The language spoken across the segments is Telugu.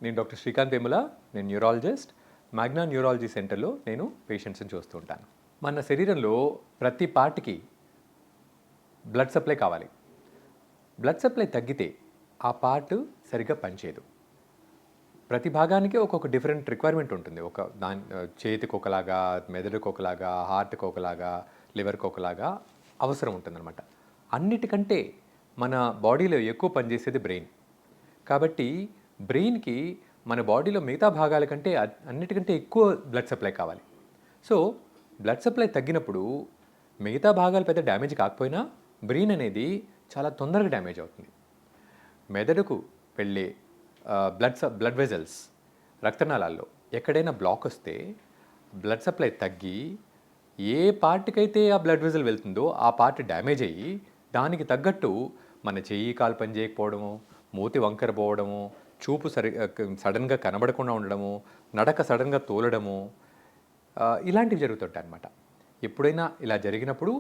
నేను డాక్టర్ శ్రీకాంత్ వేముల. నేను న్యూరాలజిస్ట్. మ్యాగ్నా న్యూరాలజీ సెంటర్లో నేను పేషెంట్స్ని చూస్తూ ఉంటాను. మన శరీరంలో ప్రతి పార్ట్కి బ్లడ్ సప్లై కావాలి. బ్లడ్ సప్లై తగ్గితే ఆ పార్ట్ సరిగ్గా పనిచేయదు. ప్రతి భాగానికి ఒక్కొక్క డిఫరెంట్ రిక్వైర్మెంట్ ఉంటుంది. చేతికి ఒకలాగా, మెదడుకు ఒకలాగా, హార్ట్కి ఒకలాగా, లివర్కి ఒకలాగా అవసరం ఉంటుందన్నమాట. అన్నిటికంటే మన బాడీలో ఎక్కువ పనిచేసేది బ్రెయిన్. కాబట్టి బ్రెయిన్కి మన బాడీలో మిగతా భాగాల కంటే అన్నిటికంటే ఎక్కువ బ్లడ్ సప్లై కావాలి. సో బ్లడ్ సప్లై తగ్గినప్పుడు మిగతా భాగాలు పెద్ద డ్యామేజ్ కాకపోయినా బ్రెయిన్ అనేది చాలా తొందరగా డ్యామేజ్ అవుతుంది. మెదడుకు వెళ్ళే బ్లడ్ వెజల్స్, రక్తనాళాల్లో ఎక్కడైనా బ్లాక్ వస్తే బ్లడ్ సప్లై తగ్గి ఏ పార్ట్కైతే ఆ బ్లడ్ వెజల్ వెళ్తుందో ఆ పార్ట్ డ్యామేజ్ అయ్యి దానికి తగ్గట్టు మన చెయ్యి కాలు పని చేయకపోవడము, మూతి వంకర పోవడము, చూపు సడన్గా కనబడకుండా ఉండడము, నడక సడన్గా తోలడము, ఇలాంటివి జరుగుతుంటాయి అన్నమాట. ఎప్పుడైనా ఇలా జరిగినప్పుడు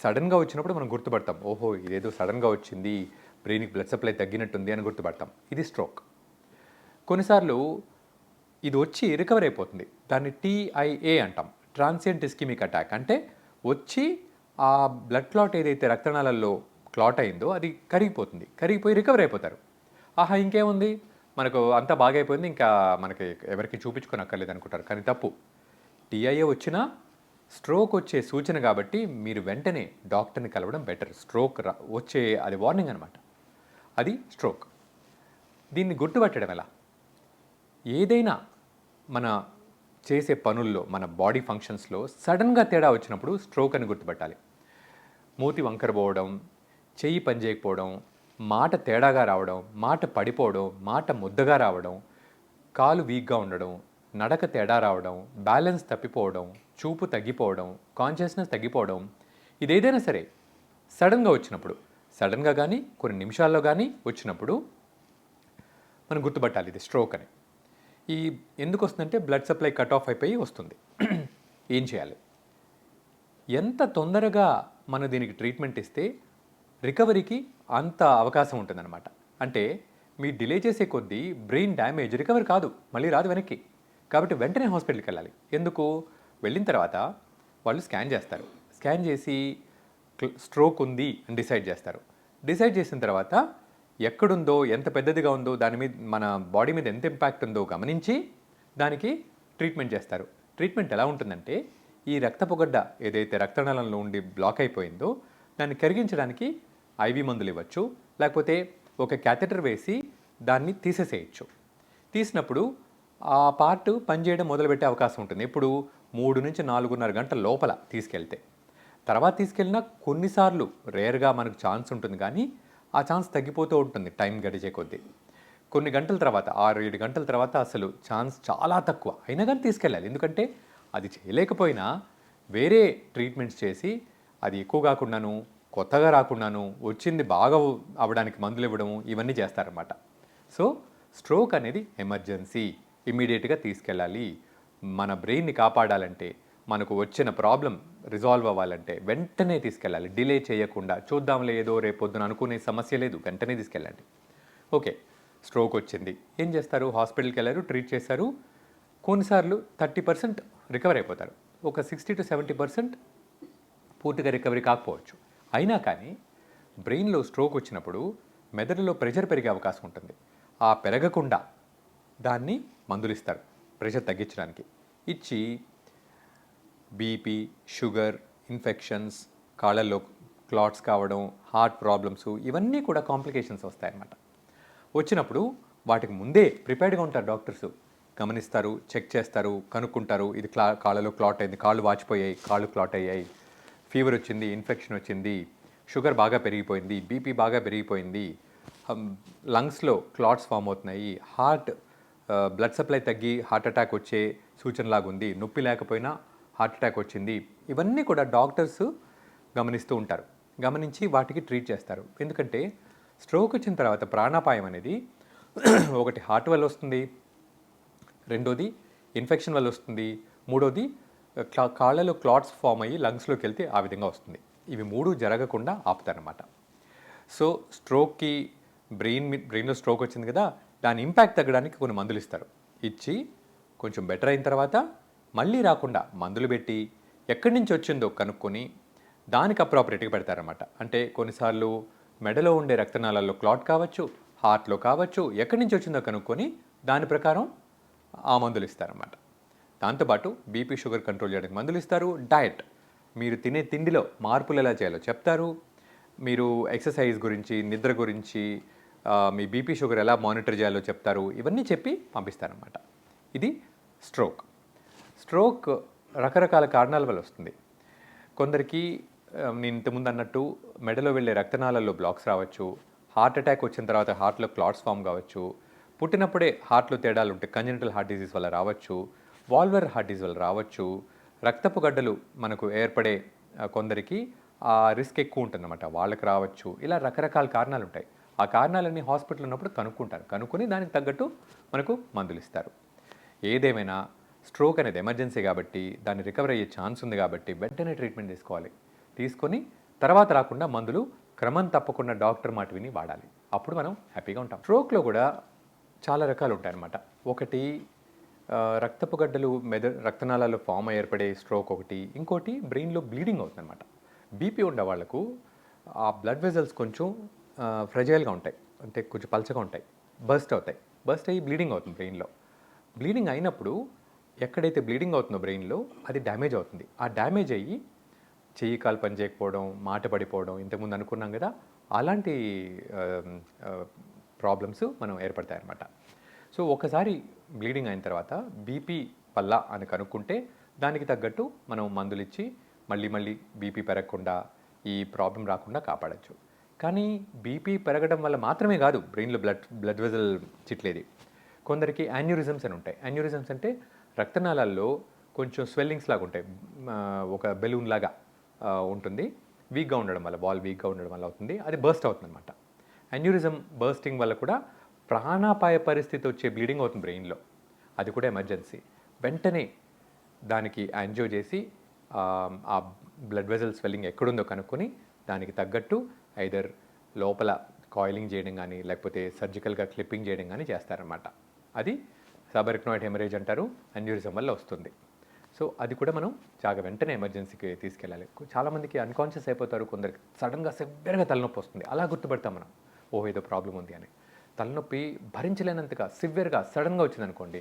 సడన్గా వచ్చినప్పుడు మనం గుర్తుపడతాం, ఓహో ఇదేదో సడన్గా వచ్చింది, బ్రెయిన్కి బ్లడ్ సప్లై తగ్గినట్టుంది అని గుర్తుపడతాం. ఇది స్ట్రోక్. కొన్నిసార్లు ఇది వచ్చి రికవర్ అయిపోతుంది. దాన్ని TIA అంటాం, ట్రాన్సియంట్ ఇస్కిమిక్ అటాక్. అంటే వచ్చి ఆ బ్లడ్ క్లాట్ ఏదైతే రక్తనాళాల్లో క్లాట్ అయిందో అది కరిగిపోయి రికవర్ అయిపోతారు. ఆహా ఇంకేముంది, మనకు అంతా బాగైపోయింది, ఇంకా మనకి ఎవరికి చూపించుకోనక్కర్లేదు అనుకుంటారు. కానీ తప్పు. TIA వచ్చినా స్ట్రోక్ వచ్చే సూచన కాబట్టి మీరు వెంటనే డాక్టర్ని కలవడం బెటర్. స్ట్రోక్ వచ్చే అది వార్నింగ్ అనమాట. అది స్ట్రోక్. దీన్ని గుర్తుపట్టడం ఎలా? ఏదైనా మన చేసే పనుల్లో, మన బాడీ ఫంక్షన్స్లో సడన్గా తేడా వచ్చినప్పుడు స్ట్రోక్ అని గుర్తుపట్టాలి. మూతి వంకరపోవడం, చెయ్యి పనిచేయకపోవడం, మాట తేడాగా రావడం, మాట పడిపోవడం, మాట ముద్దగా రావడం, కాలు వీక్గా ఉండడం, నడక తేడా రావడం, బ్యాలెన్స్ తప్పిపోవడం, చూపు తగ్గిపోవడం, కాన్షియస్నెస్ తగ్గిపోవడం, ఇదేదైనా సరే సడన్గా వచ్చినప్పుడు, సడన్గా కానీ కొన్ని నిమిషాల్లో కానీ వచ్చినప్పుడు మనం గుర్తుపట్టాలి ఇది స్ట్రోక్ అని. ఎందుకు వస్తుందంటే బ్లడ్ సప్లై కట్ ఆఫ్ అయిపోయి వస్తుంది. ఏం చేయాలి? ఎంత తొందరగా మనం దీనికి ట్రీట్మెంట్ ఇస్తే రికవరీకి అంత అవకాశం ఉంటుందన్నమాట. అంటే మీరు డిలే చేసే కొద్దీ బ్రెయిన్ డ్యామేజ్ రికవర్ కాదు, మళ్ళీ రాదు వెనక్కి. కాబట్టి వెంటనే హాస్పిటల్కి వెళ్ళాలి. ఎందుకు? వెళ్ళిన తర్వాత వాళ్ళు స్కాన్ చేస్తారు. స్కాన్ చేసి స్ట్రోక్ ఉంది అని డిసైడ్ చేస్తారు. డిసైడ్ చేసిన తర్వాత ఎక్కడుందో, ఎంత పెద్దదిగా ఉందో, దాని మీద మన బాడీ మీద ఎంత ఇంపాక్ట్ ఉందో గమనించి దానికి ట్రీట్మెంట్ చేస్తారు. ట్రీట్మెంట్ ఎలా ఉంటుందంటే, ఈ రక్తపు గడ్డ ఏదైతే రక్తనాళంలో ఉండి బ్లాక్ అయిపోయిందో దాన్ని కరిగించడానికి IV మందులు ఇవ్వచ్చు, లేకపోతే ఒక క్యాథెటర్ వేసి దాన్ని తీసేసేయచ్చు. తీసినప్పుడు ఆ పార్ట్ పనిచేయడం మొదలుపెట్టే అవకాశం ఉంటుంది. ఇప్పుడు 3 నుంచి 4.5 గంటల లోపల తీసుకెళ్తే. తర్వాత తీసుకెళ్ళినా కొన్నిసార్లు రేర్గా మనకు ఛాన్స్ ఉంటుంది, కానీ ఆ ఛాన్స్ తగ్గిపోతూ ఉంటుంది టైం గడిచే కొద్దీ. కొన్ని గంటల తర్వాత, 6-7 గంటల తర్వాత అసలు ఛాన్స్ చాలా తక్కువ. అయినా కానీ తీసుకెళ్ళాలి. ఎందుకంటే అది చేయలేకపోయినా వేరే ట్రీట్మెంట్స్ చేసి అది ఎక్కువ కాకుండాను, కొత్తగా రాకుండాను, వచ్చింది బాగా అవ్వడానికి మందులు ఇవ్వడము, ఇవన్నీ చేస్తారన్నమాట. సో స్ట్రోక్ అనేది ఎమర్జెన్సీ, ఇమ్మీడియట్గా తీసుకెళ్ళాలి. మన బ్రెయిన్ని కాపాడాలంటే, మనకు వచ్చిన ప్రాబ్లం రిజాల్వ్ అవ్వాలంటే వెంటనే తీసుకెళ్ళాలి. డిలే చేయకుండా, చూద్దాంలే ఏదో రేపొద్దున అనుకునే సమస్య లేదు, వెంటనే తీసుకెళ్ళండి. ఓకే, స్ట్రోక్ వచ్చింది, ఏం చేస్తారు? హాస్పిటల్కి వెళ్ళారు, ట్రీట్ చేశారు. కొన్నిసార్లు 30% రికవర్ అయిపోతారు. ఒక 60 to 70% పూర్తిగా రికవరీ కాకపోవచ్చు. అయినా కానీ బ్రెయిన్లో స్ట్రోక్ వచ్చినప్పుడు మెదడులో ప్రెషర్ పెరిగే అవకాశం ఉంటుంది. ఆ పెరగకుండా దాన్ని మందులు ఇస్తారు ప్రెషర్ తగ్గించడానికి. ఇచ్చి బీపీ, షుగర్, ఇన్ఫెక్షన్స్, కాళ్ళల్లో క్లాట్స్ కావడం, హార్ట్ ప్రాబ్లమ్స్, ఇవన్నీ కూడా కాంప్లికేషన్స్ వస్తాయన్నమాట. వచ్చినప్పుడు వాటికి ముందే ప్రిపేర్డ్గా ఉంటారు డాక్టర్స్. గమనిస్తారు, చెక్ చేస్తారు, కనుక్కుంటారు. ఇది కాళ్ళలో క్లాట్ అయింది, కాళ్ళు వాచిపోయాయి, కాళ్ళు క్లాట్ అయ్యాయి, ఫీవర్ వచ్చింది, ఇన్ఫెక్షన్ వచ్చింది, షుగర్ బాగా పెరిగిపోయింది, బీపీ బాగా పెరిగిపోయింది, లంగ్స్లో క్లాట్స్ ఫామ్ అవుతున్నాయి, బ్లడ్ సప్లై తగ్గి హార్ట్ అటాక్ వచ్చే సూచనలాగుంది, నొప్పి లేకపోయినా హార్ట్ అటాక్ వచ్చింది. ఇవన్నీ కూడా డాక్టర్స్ గమనిస్తూ ఉంటారు. గమనించి వాటికి ట్రీట్ చేస్తారు. ఎందుకంటే స్ట్రోక్ వచ్చిన తర్వాత ప్రాణాపాయం అనేది ఒకటి హార్ట్ వల్ల వస్తుంది, రెండోది ఇన్ఫెక్షన్ వల్ల వస్తుంది, మూడోది కాళ్ళలో క్లాట్స్ ఫామ్ అయ్యి లంగ్స్లోకి వెళ్తే ఆ విధంగా వస్తుంది. ఇవి 3 జరగకుండా ఆపుతారన్నమాట. సో స్ట్రోక్కి బ్రెయిన్లో స్ట్రోక్ వచ్చింది కదా, దాని ఇంపాక్ట్ తగ్గడానికి కొన్ని మందులు ఇస్తారు. ఇచ్చి కొంచెం బెటర్ అయిన తర్వాత మళ్ళీ రాకుండా మందులు పెట్టి ఎక్కడి నుంచి వచ్చిందో కనుక్కొని దానికి అప్రాపరేట్గా పెడతారన్నమాట. అంటే కొన్నిసార్లు మెడలో ఉండే రక్తనాళాల్లో క్లాట్ కావచ్చు, హార్ట్లో కావచ్చు, ఎక్కడి నుంచి వచ్చిందో కనుక్కొని దాని ప్రకారం ఆ మందులు ఇస్తారన్నమాట. దాంతోపాటు బీపీ షుగర్ కంట్రోల్ చేయడానికి మందులు ఇస్తారు. డయట్, మీరు తినే తిండిలో మార్పులు ఎలా చేయాలో చెప్తారు. మీరు ఎక్సర్సైజ్ గురించి, నిద్ర గురించి, మీ బీపీ షుగర్ ఎలా మానిటర్ చేయాలో చెప్తారు. ఇవన్నీ చెప్పి పంపిస్తారన్నమాట. ఇది స్ట్రోక్. స్ట్రోక్ రకరకాల కారణాల వల్ల వస్తుంది. కొందరికి నేను ఇంతకుముందు అన్నట్టు మెడలో వెళ్ళే రక్తనాళాల్లో బ్లాక్స్ రావచ్చు, హార్ట్ అటాక్ వచ్చిన తర్వాత హార్ట్లో క్లాట్స్ ఫామ్ కావచ్చు, పుట్టినప్పుడే హార్ట్లో తేడాలు ఉంటే కంజనిటల్ హార్ట్ డిసీజ్ వల్ల రావచ్చు, వాల్వర్ హార్ట్ డిసీజ్ వల్ల రావచ్చు, రక్తపు గడ్డలు మనకు ఏర్పడే కొందరికి ఆ రిస్క్ ఎక్కువ ఉంటుందన్నమాట, వాళ్ళకి రావచ్చు. ఇలా రకరకాల కారణాలు ఉంటాయి. ఆ కారణాలన్నీ హాస్పిటల్ ఉన్నప్పుడు కనుక్కుంటారు. కనుక్కొని దానికి తగ్గట్టు మనకు మందులు ఇస్తారు. ఏదేమైనా స్ట్రోక్ అనేది ఎమర్జెన్సీ కాబట్టి, దాన్ని రికవర్ అయ్యే ఛాన్స్ ఉంది కాబట్టి వెంటనే ట్రీట్మెంట్ తీసుకోవాలి. తీసుకొని తర్వాత రాకుండా మందులు క్రమం తప్పకుండా డాక్టర్ మాట విని వాడాలి. అప్పుడు మనం హ్యాపీగా ఉంటాం. స్ట్రోక్లో కూడా చాలా రకాలు ఉంటాయన్నమాట. ఒకటి రక్తపు గడ్డలు రక్తనాళాల్లో ఫామ్ ఏర్పడే స్ట్రోక్ ఒకటి. ఇంకోటి బ్రెయిన్లో బ్లీడింగ్ అవుతుందన్నమాట. బీపీ ఉండే వాళ్ళకు ఆ బ్లడ్ వెజల్స్ కొంచెం ఫ్రెజైల్గా ఉంటాయి, అంటే కొంచెం పలచగా ఉంటాయి, బర్స్ట్ అవుతాయి. బర్స్ట్ అయ్యి బ్లీడింగ్ అవుతుంది బ్రెయిన్లో. బ్లీడింగ్ అయినప్పుడు ఎక్కడైతే బ్లీడింగ్ అవుతుందో బ్రెయిన్లో అది డ్యామేజ్ అవుతుంది. ఆ డ్యామేజ్ అయ్యి చెయ్యి కాలు పని చేయకపోవడం, మాట పడిపోవడం, ఇంతకుముందు అనుకున్నాం కదా, అలాంటి ప్రాబ్లమ్స్ మనం ఏర్పడతాయన్నమాట. సో ఒకసారి బ్లీడింగ్ అయిన తర్వాత బీపీ వల్ల అని కనుక్కుంటే దానికి తగ్గట్టు మనం మందులు ఇచ్చి మళ్ళీ మళ్ళీ బీపీ పెరగకుండా, ఈ ప్రాబ్లం రాకుండా కాపాడచ్చు. కానీ బీపీ పెరగడం వల్ల మాత్రమే కాదు బ్రెయిన్లో బ్లడ్ వెజల్ చిట్లేది. కొందరికి యాన్యూరిజమ్స్ అని ఉంటాయి. యాన్యూరిజమ్స్ అంటే రక్తనాళాల్లో కొంచెం స్వెల్లింగ్స్ లాగా ఉంటాయి, ఒక బెలూన్ లాగా ఉంటుంది. వీక్గా ఉండడం వల్ల, వాల్ వీక్గా ఉండడం వల్ల అవుతుంది, అది బర్స్ట్ అవుతుంది అనమాట. యాన్యూరిజం బర్స్టింగ్ వల్ల కూడా ప్రాణాపాయ పరిస్థితి వచ్చే బ్లీడింగ్ అవుతుంది బ్రెయిన్లో. అది కూడా ఎమర్జెన్సీ. వెంటనే దానికి యాంజియో చేసి ఆ బ్లడ్ వెజల్ స్వెల్లింగ్ ఎక్కడుందో కనుక్కొని దానికి తగ్గట్టు ఐదర్ లోపల కాయిలింగ్ చేయడం కానీ, లేకపోతే సర్జికల్గా క్లిప్పింగ్ చేయడం కానీ చేస్తారన్నమాట. అది సబరెక్నాయిడ్ హెమరేజ్ అంటారు, అన్యూరిజం వల్ల వస్తుంది. సో అది కూడా మనం వెంటనే ఎమర్జెన్సీకి తీసుకెళ్ళాలి. చాలామందికి అన్కాన్షియస్ అయిపోతారు, కొందరికి సడన్గా సివియర్గా తలనొప్పి వస్తుంది. అలా గుర్తుపడతాం మనం, ఓహో ఏదో ప్రాబ్లం ఉంది అని. తలనొప్పి భరించలేనంతగా సివియర్గా సడన్గా వచ్చిందనుకోండి,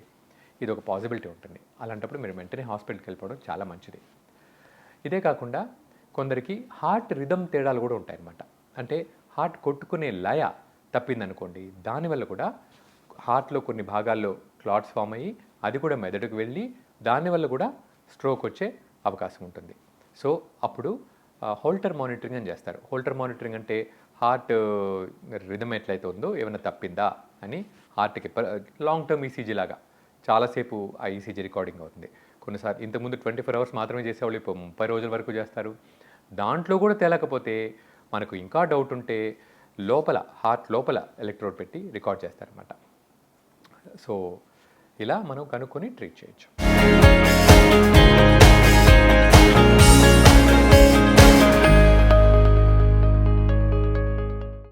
ఇది ఒక పాసిబిలిటీ ఉంటుంది. అలాంటప్పుడు మీరు వెంటనే హాస్పిటల్కి వెళ్ళిపోవడం చాలా మంచిది. ఇదే కాకుండా కొందరికి హార్ట్ రిథమ్ తేడాలు కూడా ఉంటాయన్నమాట. అంటే హార్ట్ కొట్టుకునే లయ తప్పిందనుకోండి, దానివల్ల కూడా హార్ట్లో కొన్ని భాగాల్లో క్లాట్స్ ఫామ్ అయ్యి అది కూడా మెదడుకు వెళ్ళి దానివల్ల కూడా స్ట్రోక్ వచ్చే అవకాశం ఉంటుంది. సో అప్పుడు హోల్టర్ మానిటరింగ్ అని చేస్తారు. హోల్టర్ మానిటరింగ్ అంటే హార్ట్ రిథమ్ ఎట్లయితే ఉందో ఏమైనా తప్పిందా అని హార్ట్కి లాంగ్ టర్మ్ ఈసీజీ లాగా చాలాసేపు ఆ ఈసీజీ రికార్డింగ్ అవుతుంది. కొన్నిసార్లు ఇంతకుముందు 24 అవర్స్ మాత్రమే చేసేవాళ్ళు, ఇప్పుడు 30 రోజుల వరకు చేస్తారు. దాంట్లో కూడా తేలకపోతే మనకు ఇంకా డౌట్ ఉంటే లోపల హార్ట్ లోపల ఎలక్ట్రోడ్ పెట్టి రికార్డ్ చేస్తారన్నమాట. సో ఇలా మనం కనుక్కొని ట్రీట్ చేయొచ్చు.